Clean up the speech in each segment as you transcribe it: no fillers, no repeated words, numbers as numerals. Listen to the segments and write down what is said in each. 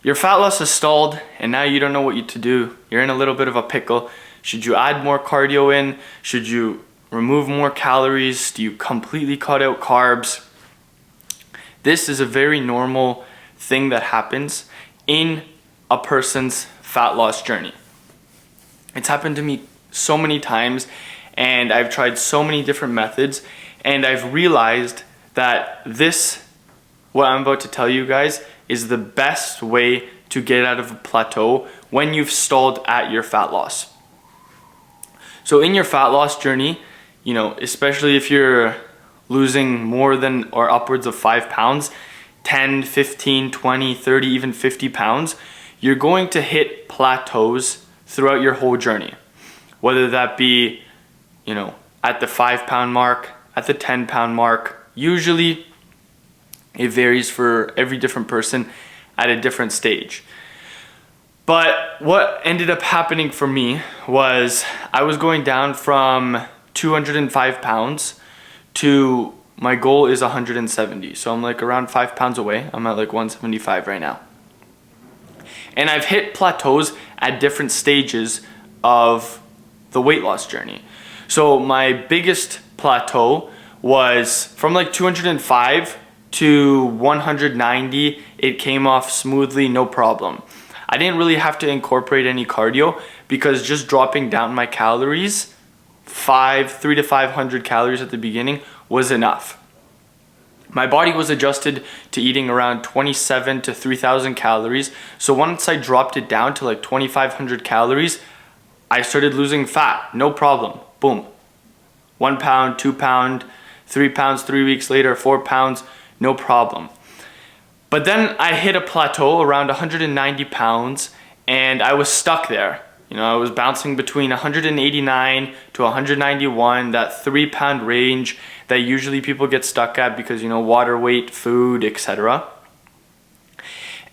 Your fat loss is stalled and now you don't know what to do. You're in a little bit of a pickle. Should you add more cardio in? Should you remove more calories? Do you completely cut out carbs? This is a very normal thing that happens in a person's fat loss journey. It's happened to me so many times, and I've tried so many different methods, and I've realized that what I'm about to tell you guys, is the best way to get out of a plateau when you've stalled at your fat loss. So in your fat loss journey, especially if you're losing more than or upwards of 5 pounds, 10, 15, 20, 30, even 50 pounds, you're going to hit plateaus throughout your whole journey. Whether that be, at the 5 pound mark, at the 10 pound mark. Usually it varies for every different person at a different stage. But what ended up happening for me was I was going down from 205 pounds to my goal is 170. So I'm like around 5 pounds away. I'm at like 175 right now. And I've hit plateaus at different stages of the weight loss journey. So my biggest plateau was from like 205 to 190. It came off smoothly, no problem. I didn't really have to incorporate any cardio because just dropping down my calories, 300 to 500 calories at the beginning was enough. My body was adjusted to eating around 27 to 3,000 calories. So once I dropped it down to like 2,500 calories, I started losing fat, no problem, boom. 1 pound, 2 pound, 3 pounds, 3 weeks later, 4 pounds, no problem. But then I hit a plateau around 190 pounds and I was stuck there. I was bouncing between 189 to 191, that 3 pound range that usually people get stuck at because, water weight, food, etc.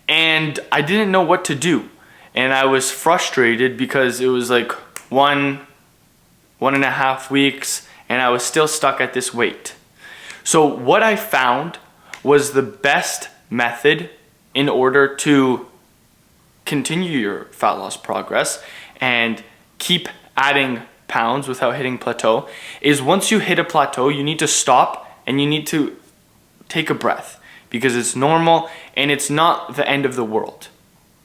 And I didn't know what to do. And I was frustrated because it was like 1.5 weeks and I was still stuck at this weight. So what I found was the best method in order to continue your fat loss progress and keep adding pounds without hitting plateau is once you hit a plateau, you need to stop and you need to take a breath because it's normal and it's not the end of the world.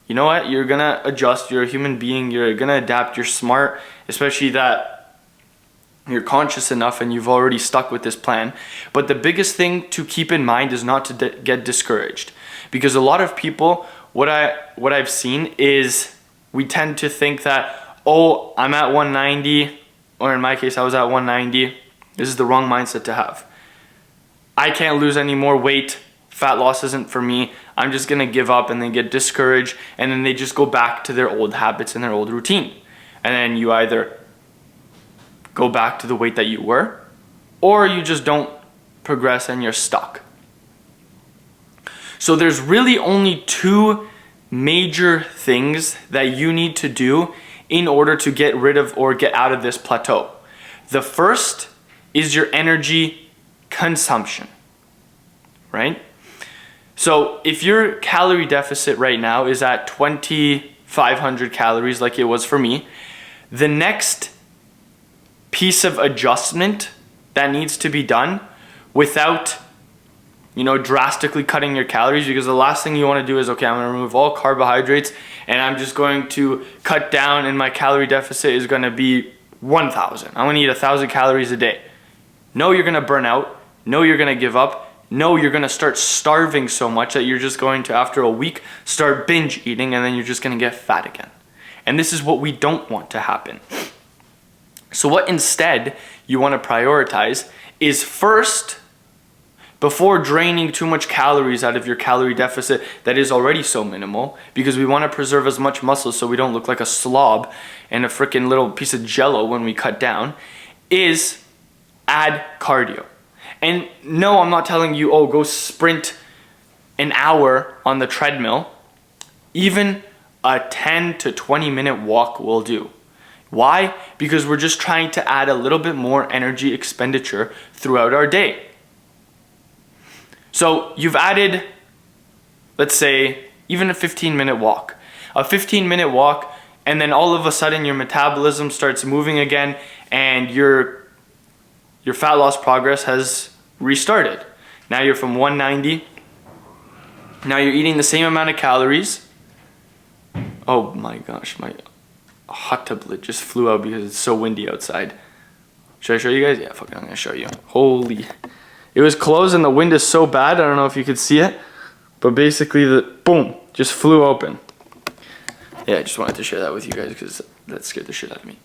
You know what? You're gonna adjust. You're a human being. You're gonna adapt. You're smart, especially that you're conscious enough and you've already stuck with this plan. But the biggest thing to keep in mind is not to get discouraged, because a lot of people, what I've seen is we tend to think that, oh, I'm at 190, or in my case, I was at 190. This is the wrong mindset to have. I can't lose any more weight. Fat loss isn't for me. I'm just gonna give up, and then get discouraged, and then they just go back to their old habits and their old routine. And then you either go back to the weight that you were, or you just don't progress and you're stuck. So there's really only 2 major things that you need to do in order to get rid of or get out of this plateau. The first is your energy consumption, right? So if your calorie deficit right now is at 2,500 calories like it was for me, the next piece of adjustment that needs to be done without drastically cutting your calories, because the last thing you want to do is, okay, I'm going to remove all carbohydrates and I'm just going to cut down and my calorie deficit is going to be 1,000. I'm going to eat 1,000 calories a day. No, you're going to burn out. No, you're going to give up. No, you're going to start starving so much that you're just going to, after a week, start binge eating, and then you're just going to get fat again. And this is what we don't want to happen. So what instead you want to prioritize is first, before draining too much calories out of your calorie deficit that is already so minimal, because we want to preserve as much muscle so we don't look like a slob and a freaking little piece of jello when we cut down, is add cardio. And no, I'm not telling you, oh, go sprint an hour on the treadmill. Even a 10 to 20 minute walk will do. Why? Because we're just trying to add a little bit more energy expenditure throughout our day. So you've added, let's say, even a 15-minute walk. A 15-minute walk, and then all of a sudden your metabolism starts moving again, and your fat loss progress has restarted. Now you're from 190. Now you're eating the same amount of calories. Oh my gosh, my hot tub lid just flew out because it's so windy outside. Should I show you guys? Yeah, fuck it, I'm gonna show you. Holy. It was closed and the wind is so bad, I don't know if you could see it, but basically boom, just flew open. Yeah, I just wanted to share that with you guys because that scared the shit out of me.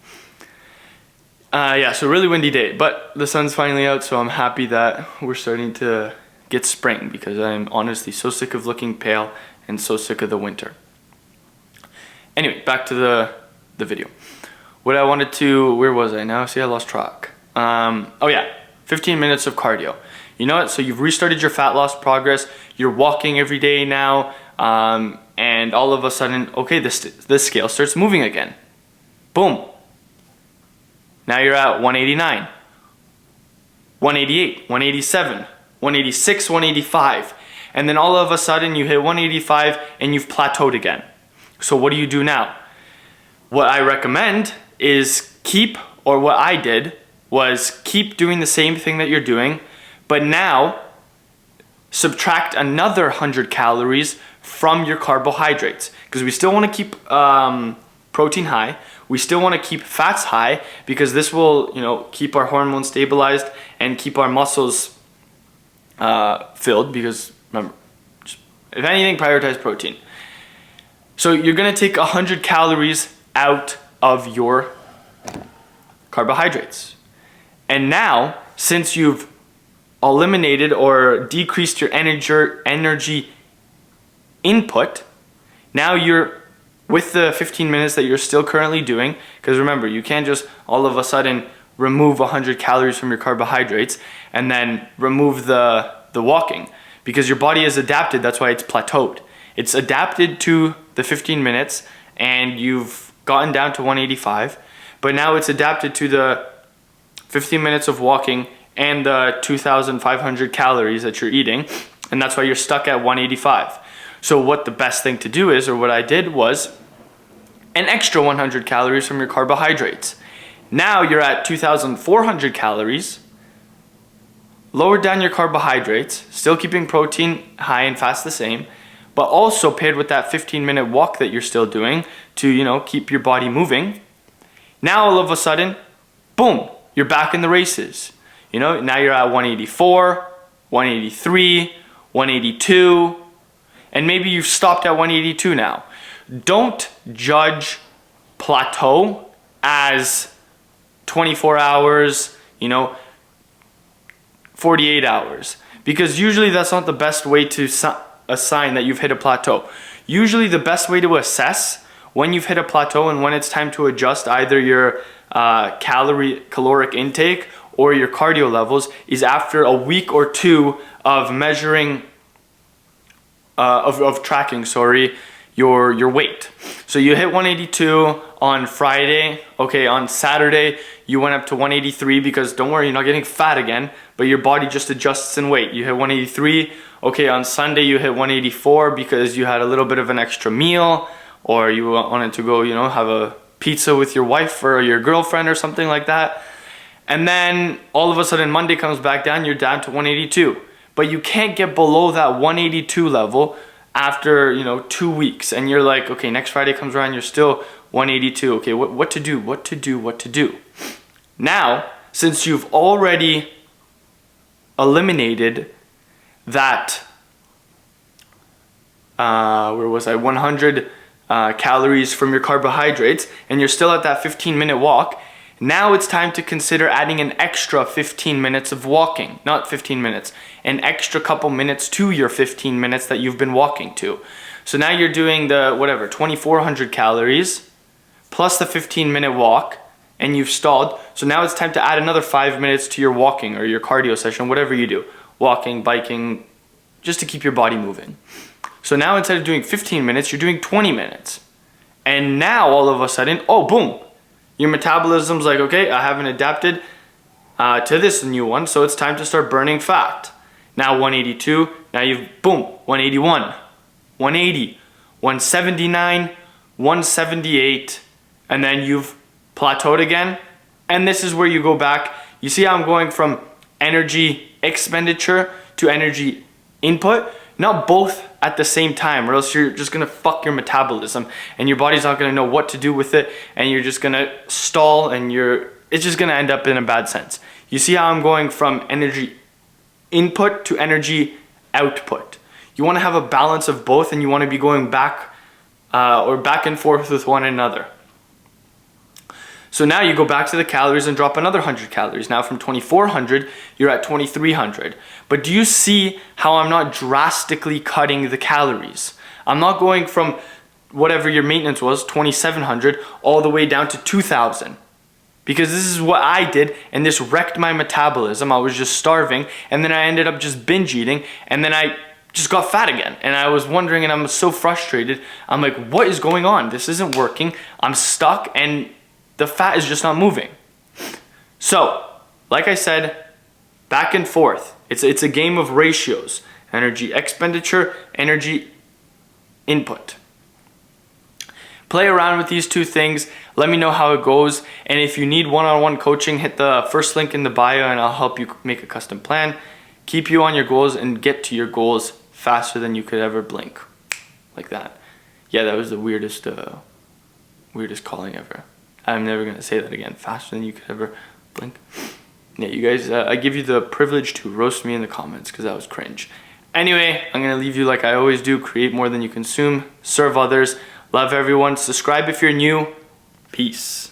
Yeah, so really windy day, but the sun's finally out, so I'm happy that we're starting to get spring because I'm honestly so sick of looking pale and so sick of the winter. Anyway, back to the video. What I wanted to, where was I now? See, I lost track. Oh yeah, 15 minutes of cardio. You know what? So you've restarted your fat loss progress. You're walking every day now, and all of a sudden, okay, this scale starts moving again. Boom. Now you're at 189, 188, 187, 186, 185. And then all of a sudden you hit 185 and you've plateaued again. So what do you do now? What I recommend is what I did was keep doing the same thing that you're doing, but now subtract another 100 calories from your carbohydrates. Because we still want to keep protein high. We still want to keep fats high because this will, keep our hormones stabilized and keep our muscles filled because, remember, if anything, prioritize protein. So you're going to take 100 calories out of your carbohydrates. And now, since you've eliminated or decreased your energy input, now you're with the 15 minutes that you're still currently doing, because remember, you can't just all of a sudden remove 100 calories from your carbohydrates and then remove the walking, because your body is adapted. That's why it's plateaued. It's adapted to the 15 minutes and you've gotten down to 185, but now it's adapted to the 15 minutes of walking and the 2,500 calories that you're eating, and that's why you're stuck at 185. So what the best thing to do is, or what I did was, an extra 100 calories from your carbohydrates. Now you're at 2,400 calories, lowered down your carbohydrates, still keeping protein high and fats the same, but also paired with that 15-minute walk that you're still doing to, keep your body moving. Now all of a sudden, boom, you're back in the races. Now you're at 184, 183, 182, and maybe you've stopped at 182 now. Don't judge plateau as 24 hours, 48 hours, because usually that's not the best way to assign that you've hit a plateau. Usually the best way to assess when you've hit a plateau and when it's time to adjust either your caloric intake or your cardio levels is after a week or two of measuring, of tracking, your weight. So you hit 182 on Friday. Okay, on Saturday you went up to 183 because don't worry, you're not getting fat again, but your body just adjusts in weight. You hit 183. Okay, on Sunday you hit 184 because you had a little bit of an extra meal, or you wanted to go, have a pizza with your wife or your girlfriend or something like that. And then all of a sudden Monday comes back down, you're down to 182. But you can't get below that 182 level after 2 weeks, and you're like, okay, next Friday comes around, you're still 182. Okay, what to do? Now, since you've already eliminated that 100 calories from your carbohydrates, and you're still at that 15-minute walk, now it's time to consider adding an extra 15 minutes of walking. Not 15 minutes, an extra couple minutes to your 15 minutes that you've been walking to. So now you're doing the 2,400 calories plus the 15-minute walk, and you've stalled. So now it's time to add another 5 minutes to your walking or your cardio session, whatever you do. Walking, biking, just to keep your body moving. So now instead of doing 15 minutes, you're doing 20 minutes. And now all of a sudden, oh, boom. Your metabolism's like, okay, I haven't adapted to this new one, so it's time to start burning fat. Now 182, now you've, boom, 181, 180, 179, 178, and then you've plateaued again. And this is where you go back. You see how I'm going from energy expenditure to energy input? Not both at the same time, or else you're just gonna fuck your metabolism and your body's not gonna know what to do with it, and you're just gonna stall, and it's just gonna end up in a bad sense. You see how I'm going from energy input to energy output. You wanna have a balance of both, and you wanna be going back or back and forth with one another. So now you go back to the calories and drop another 100 calories. Now from 2,400, you're at 2,300. But do you see how I'm not drastically cutting the calories? I'm not going from whatever your maintenance was, 2,700, all the way down to 2,000. Because this is what I did, and this wrecked my metabolism. I was just starving, and then I ended up just binge eating, and then I just got fat again. And I was wondering, and I'm so frustrated. I'm like, what is going on? This isn't working. I'm stuck, and the fat is just not moving. So, like I said, back and forth. It's a game of ratios. Energy expenditure, energy input. Play around with these two things. Let me know how it goes. And if you need one-on-one coaching, hit the first link in the bio and I'll help you make a custom plan. Keep you on your goals and get to your goals faster than you could ever blink. Like that. Yeah, that was the weirdest calling ever. I'm never gonna say that again. Faster than you could ever blink. Yeah, you guys, I give you the privilege to roast me in the comments because that was cringe. Anyway, I'm gonna leave you like I always do. Create more than you consume. Serve others. Love everyone. Subscribe if you're new. Peace.